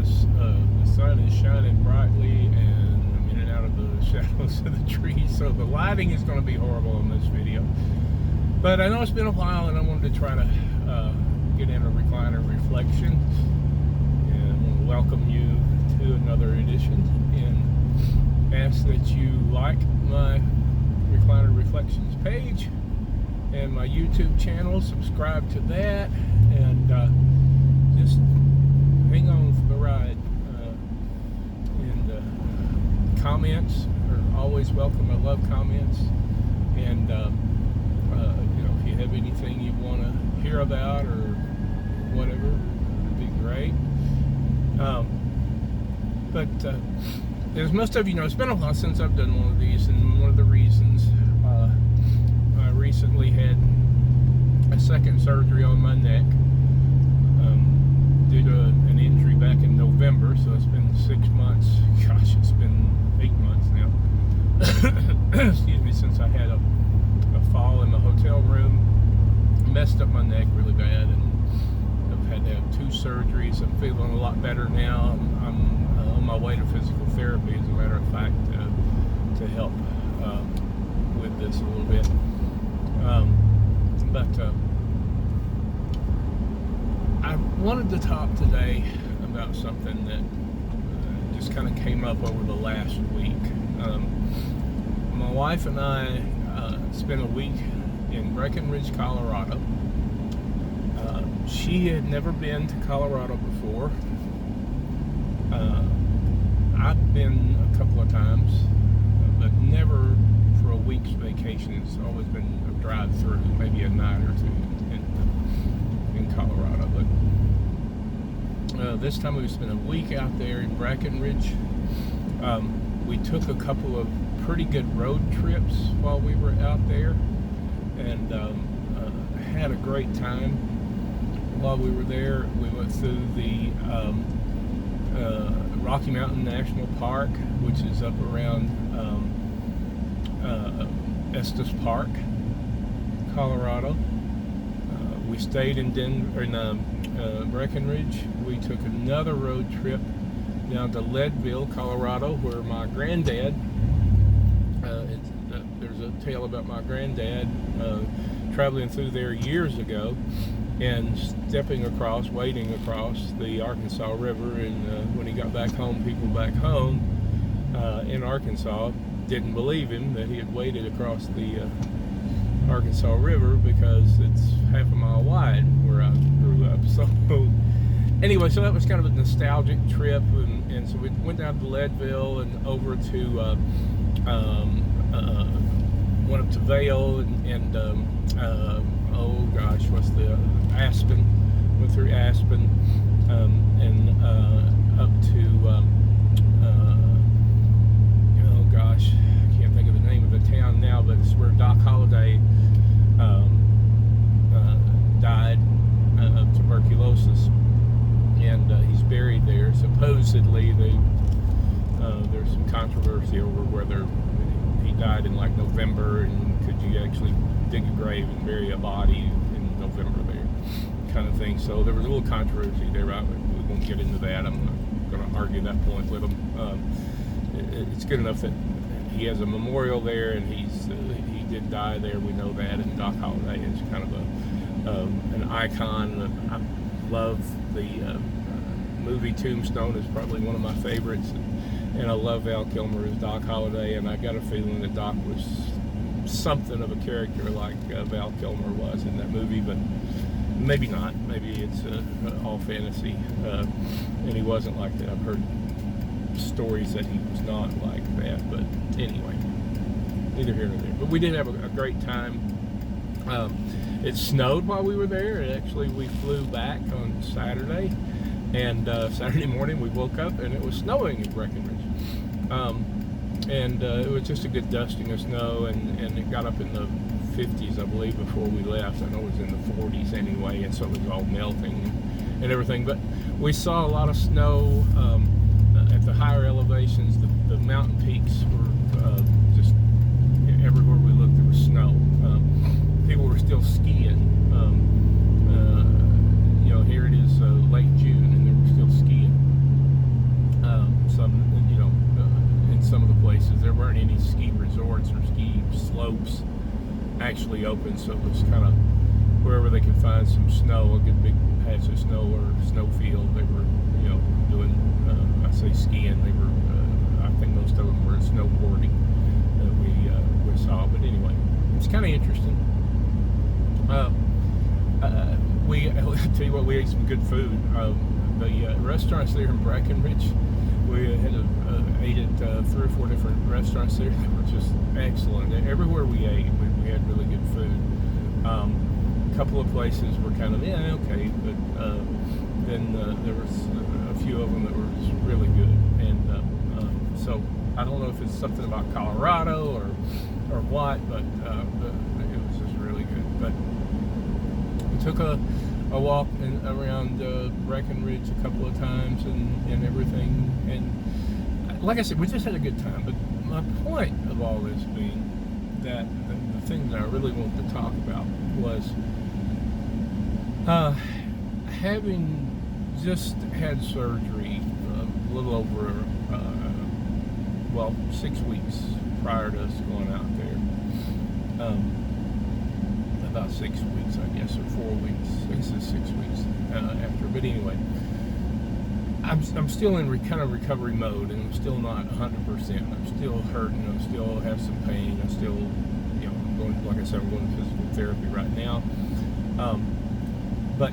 the sun is shining brightly, and I'm in and out of the shadows of the trees, so the lighting is going to be horrible in this video. But I know it's been a while, and I wanted to try to get in a recliner reflection, and I want to welcome you to another edition, and ask that you like my Recliner Reflections page and my YouTube channel, subscribe to that, and just hang on for the ride. And comments are always welcome. I love comments, and if you have anything you want to hear about or whatever, it'd be great. But as most of you know, it's been a while since I've done one of these, and one of the reasons I recently had a second surgery on my neck due to an injury back in November, so it's been 6 months. Gosh, it's been 8 months now. Excuse me, since I had a fall in the hotel room, messed up my neck really bad, and I've had to have 2 surgeries. I'm feeling a lot better now. I'm on my way to physical therapy, as a matter of fact, to help with this a little bit. But I wanted to talk today about something that just kind of came up over the last week. My wife and I spent a week in Breckenridge, Colorado. She had never been to Colorado before. I've been a couple of times, but never for a week's vacation. It's always been a drive through, maybe a night or two in Colorado. But this time we spent a week out there in Breckenridge. We took a couple of pretty good road trips while we were out there, and had a great time. While we were there, we went through the Rocky Mountain National Park, which is up around Estes Park, Colorado. We stayed in Breckenridge. We took another road trip down to Leadville, Colorado, where my granddad, there's a tale about my granddad traveling through there years ago and wading across the Arkansas River, and when he got back home, people back home in Arkansas didn't believe him that he had waded across the Arkansas River, because it's half a mile wide where I grew up. So anyway, so that was kind of a nostalgic trip, and so we went down to Leadville and over to went up to Vail and oh gosh, what's the Aspen? Went through Aspen and up to oh gosh, I can't think of the name of the town now, but it's where Doc Holliday died of tuberculosis, and he's buried there. Supposedly, there's some controversy over whether he died in like November, and could you actually dig a grave and bury a body in November there, kind of thing. So there was a little controversy there. We won't get into that. I'm not going to argue that point with him. It's good enough that he has a memorial there, and he did die there. We know that, and Doc Holliday is kind of an icon. I love the movie Tombstone. Is probably one of my favorites, and I love Val Kilmer as Doc Holliday, and I got a feeling that Doc was something of a character like Val Kilmer was in that movie, but maybe not. Maybe it's all fantasy, and he wasn't like that. I've heard stories that he was not like that, but anyway, neither here nor there. But we did have a great time. It snowed while we were there. We flew back on Saturday, and Saturday morning we woke up and it was snowing in Breckenridge. And it was just a good dusting of snow, and it got up in the 50s, I believe, before we left. I know it was in the 40s anyway, and so it was all melting and everything. But we saw a lot of snow at the higher elevations. The mountain peaks were just everywhere we looked. There was snow. People were still skiing. Here it is late June, and they were still skiing. slopes actually open, so it was kind of wherever they could find some snow, a good big patch of snow or snow field, they were, doing, I say skiing, they were, I think most of them were snowboarding that we saw, but anyway, it's kind of interesting. I'll tell you what, we ate some good food. The restaurants there in Breckenridge, we ate at 3 or 4 different restaurants there that were just excellent. Everywhere we ate, we had really good food. A couple of places were kind of, okay, but then there was a few of them that were just really good. And so I don't know if it's something about Colorado or what, but it was just really good. But we took a walk around Breckenridge a couple of times and everything, and like I said, we just had a good time. But my point of all this being that the thing that I really wanted to talk about was having just had surgery a little over 6 weeks prior to us going out there. About 6 weeks, I guess, or 4 weeks. I guess it's 6 weeks after. But anyway, I'm still in kind of recovery mode, and I'm still not 100%. I'm still hurting. I still have some pain. I still, I'm going, like I said, I'm going to physical therapy right now. But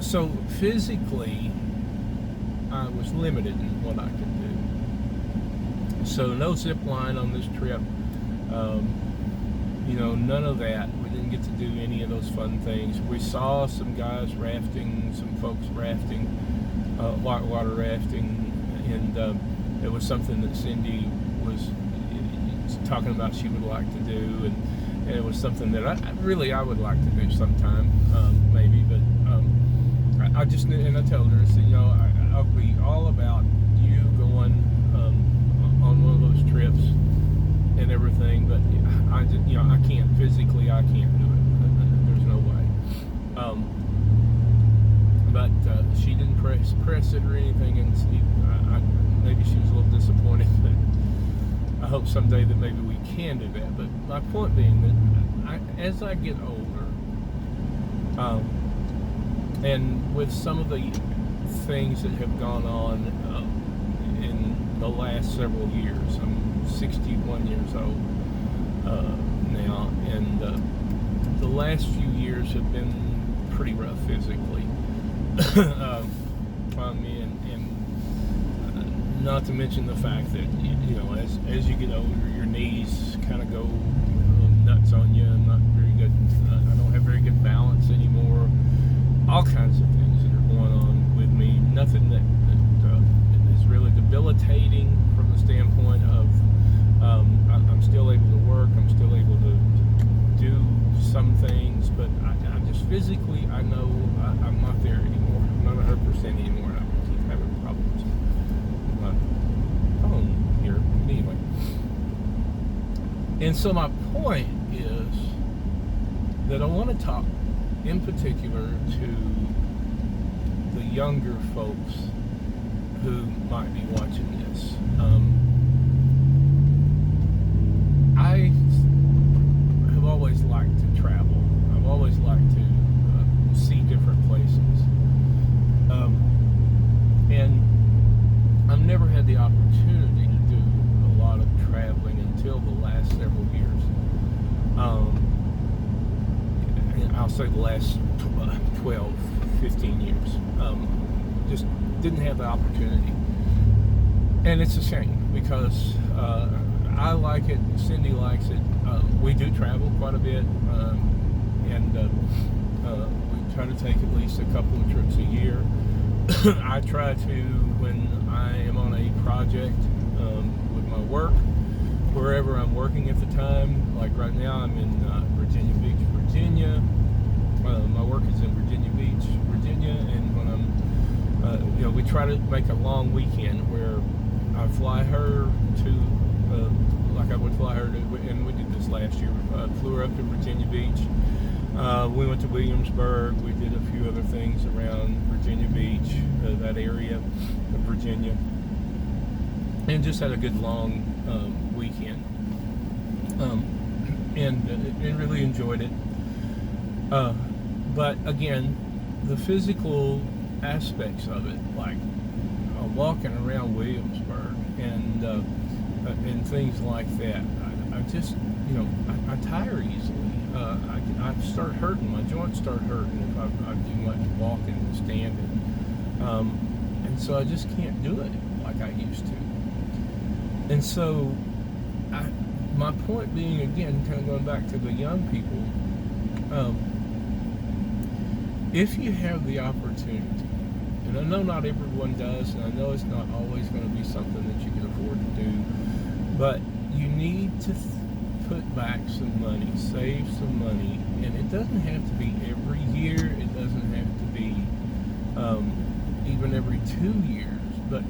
so physically, I was limited in what I could do. So no zip line on this trip. None of that. We didn't get to do any of those fun things. We saw some guys rafting, some folks rafting, water rafting, and it was something that Cindy was talking about she would like to do, and it was something that I would like to do sometime, maybe. But I just knew, and I told her, I said, I'll be all about you going on one of those trips and everything, but I can't physically. I can't do it. There's no way. But she didn't press it or anything, and maybe she was a little disappointed. But I hope someday that maybe we can do that. But my point being that as I get older, and with some of the things that have gone on in the last several years, I'm 61 years old now, and the last few years have been pretty rough physically on me, and not to mention the fact that as you get older, your knees kind of go nuts on you, and not very good. I don't have very good balance anymore. All kinds of things that are going on with me. Nothing that is really debilitating from the standpoint of I'm still able to work. I'm still able to do some things, but I just physically, I know I'm not there anymore. I'm not 100% anymore, and I keep having problems with my phone here. Anyway, and so my point is that I want to talk in particular to the younger folks who might be watching this. I have always liked to travel. I've always liked to see different places. And I've never had the opportunity to do a lot of traveling until the last several years. I'll say the last 12, 15 years. Just didn't have the opportunity. And it's a shame because I like it, Cindy likes it. We do travel quite a bit, and we try to take at least a couple of trips a year. I try to, when I am on a project with my work, wherever I'm working at the time, like right now I'm in Virginia Beach, Virginia. My work is in Virginia Beach, Virginia, and when I'm, we try to make a long weekend where I fly her to, like I would fly her to, and we did this last year, flew her up to Virginia Beach. We went to Williamsburg. We did a few other things around Virginia Beach, that area of Virginia, and just had a good long weekend. and really enjoyed it. But again, the physical aspects of it, like walking around Williamsburg and things like that, I just, I tire easily. I start hurting. My joints start hurting if I do much walking and standing. And so I just can't do it like I used to. And so my point being, again, kind of going back to the young people, if you have the opportunity, and I know not everyone does, and I know it's not always going to be something that you can afford to do, but you need to put back some money, save some money, and it doesn't have to be every year, it doesn't have to be even every 2 years, but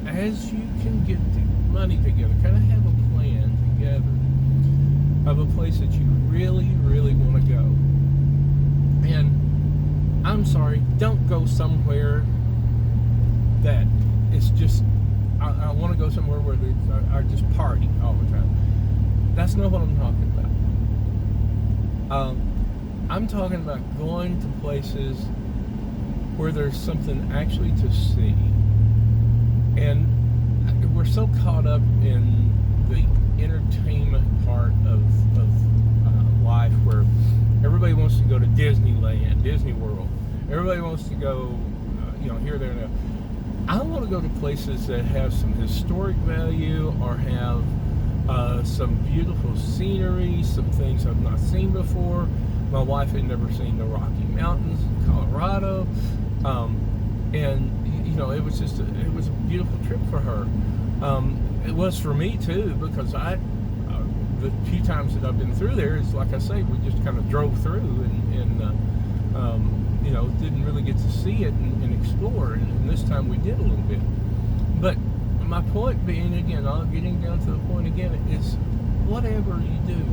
as you can get the money together, kind of have a plan together of a place that you really, really want to go. And I'm sorry, don't go somewhere that it's just, I want to go somewhere where I just party all the time. That's not what I'm talking about. I'm talking about going to places where there's something actually to see. And we're so caught up in the entertainment part of life, where everybody wants to go to Disneyland, Disney World. Everybody wants to go, here, there, and there. I want to go to places that have some historic value or have some beautiful scenery, some things I've not seen before. My wife had never seen the Rocky Mountains in Colorado. And it was just it was a beautiful trip for her. It was for me too, because the few times that I've been through there, it's like I say, we just kind of drove through and didn't really get to see it and explore. And this time we did a little bit. But my point being, again, getting down to the point again, is whatever you do,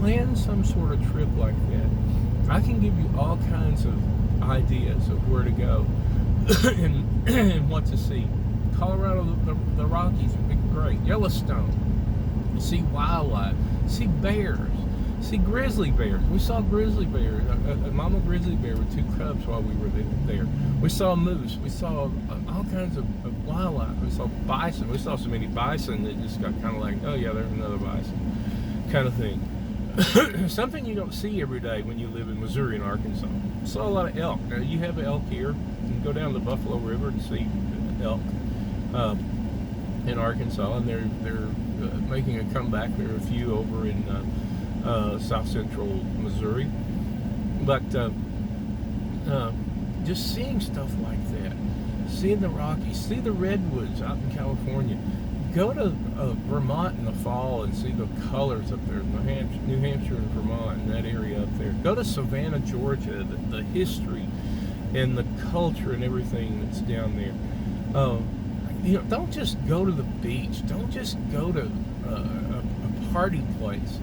plan some sort of trip like that. I can give you all kinds of ideas of where to go and what to see. Colorado, the Rockies would be great. Yellowstone, see wildlife, see bears, see grizzly bears. We saw grizzly bears, a mama grizzly bear with 2 cubs while we were there. We saw moose. We saw all kinds of wildlife. We saw bison. We saw so many bison that just got kind of like, oh yeah, there's another bison kind of thing. Something you don't see every day when you live in Missouri and Arkansas. Saw a lot of elk. Now, you have elk here. You can go down the Buffalo River and see elk in Arkansas, and they're making a comeback. There are a few over in south central Missouri. But just seeing stuff like that, seeing the Rockies, see the redwoods out in California. Go to Vermont in the fall and see the colors up there, New Hampshire and Vermont and that area up there. Go to Savannah, Georgia, the history and the culture and everything that's down there. Don't just go to the beach. Don't just go to a party place.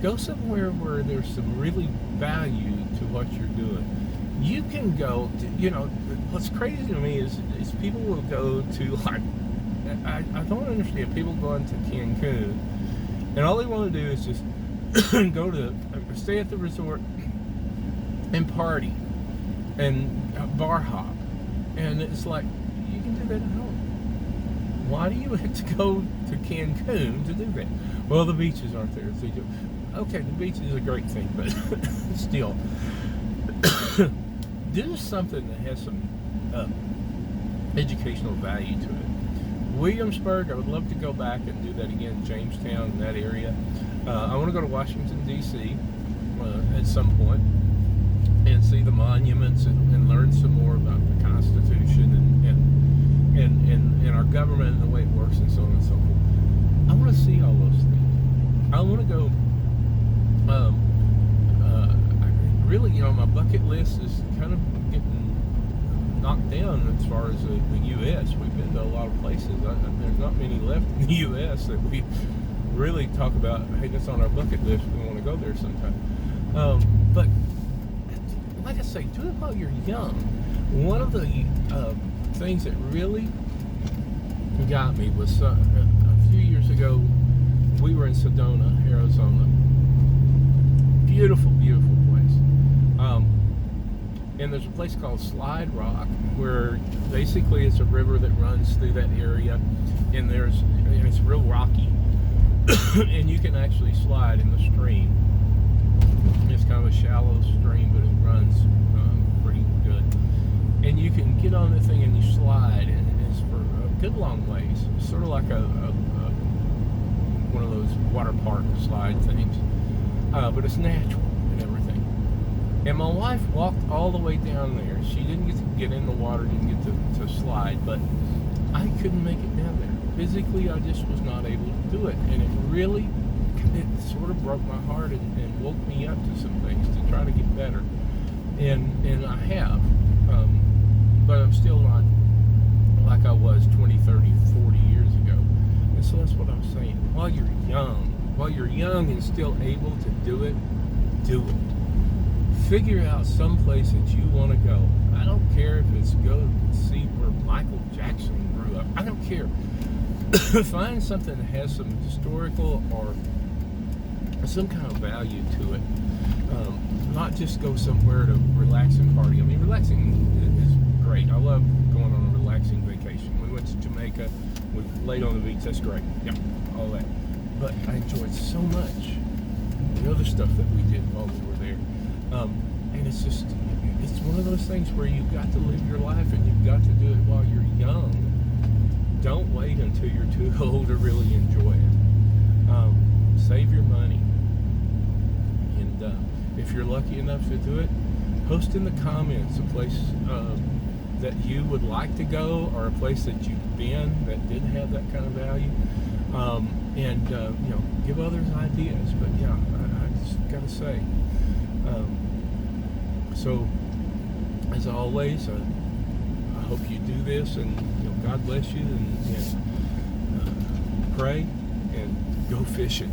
Go somewhere where there's some really value to what you're doing. You can go to, what's crazy to me is people will go to, like, I don't understand people going to Cancun and all they want to do is just stay at the resort and party and bar hop, and it's like, you can do that at home. Why do you have to go to Cancun to do that? Well, the beaches aren't there. So okay, the beach is a great thing, but still, do something that has some educational value to it. Williamsburg, I would love to go back and do that again. Jamestown, in that area. I want to go to Washington, D.C. At some point and see the monuments and learn some more about the Constitution and our government and the way it works and so on and so forth. I want to see all those things. I want to go. Really, my bucket list is kind of getting knocked down as far as the U.S. We've been to a lot of places. There's not many left in the U.S. that we really talk about, hey, that's on our bucket list. We want to go there sometime. But like I say, do it while you're young. One of the things that really got me was a few years ago, we were in Sedona, Arizona, beautiful, beautiful place. And there's a place called Slide Rock where basically it's a river that runs through that area, and it's real rocky, and you can actually slide in the stream. It's kind of a shallow stream, but it runs pretty good. And you can get on the thing and you slide, and it's for a good long ways. It's sort of like one of those water park slide things, but it's natural and everything. And my wife walked all the way down there. She didn't get to get in the water, didn't get to slide, but I couldn't make it down there. Physically, I just was not able to do it, and it sort of broke my heart and woke me up to some things to try to get better. And I have, but I'm still not like I was 20, 30, 40 years ago. And so that's what I'm saying. While you're young and still able to do it, do it. Figure out some place that you want to go. I don't care if it's go see where Michael Jackson grew up. I don't care. Find something that has some historical or some kind of value to it. Not just go somewhere to relax and party. I mean, relaxing is great. I love going on a relaxing vacation. We went to Jamaica. We laid on the beach. That's great. Yeah, all that. But I enjoyed so much the other stuff that we did while we were there. And it's one of those things where you've got to live your life, and you've got to do it while you're young. Don't wait until you're too old to really enjoy it. Save your money. And if you're lucky enough to do it, post in the comments a place that you would like to go, or a place that you've been that did have that kind of value. And give others ideas. But yeah, I just gotta say. So, as always, I hope you do this, and God bless you, and pray and go fishing.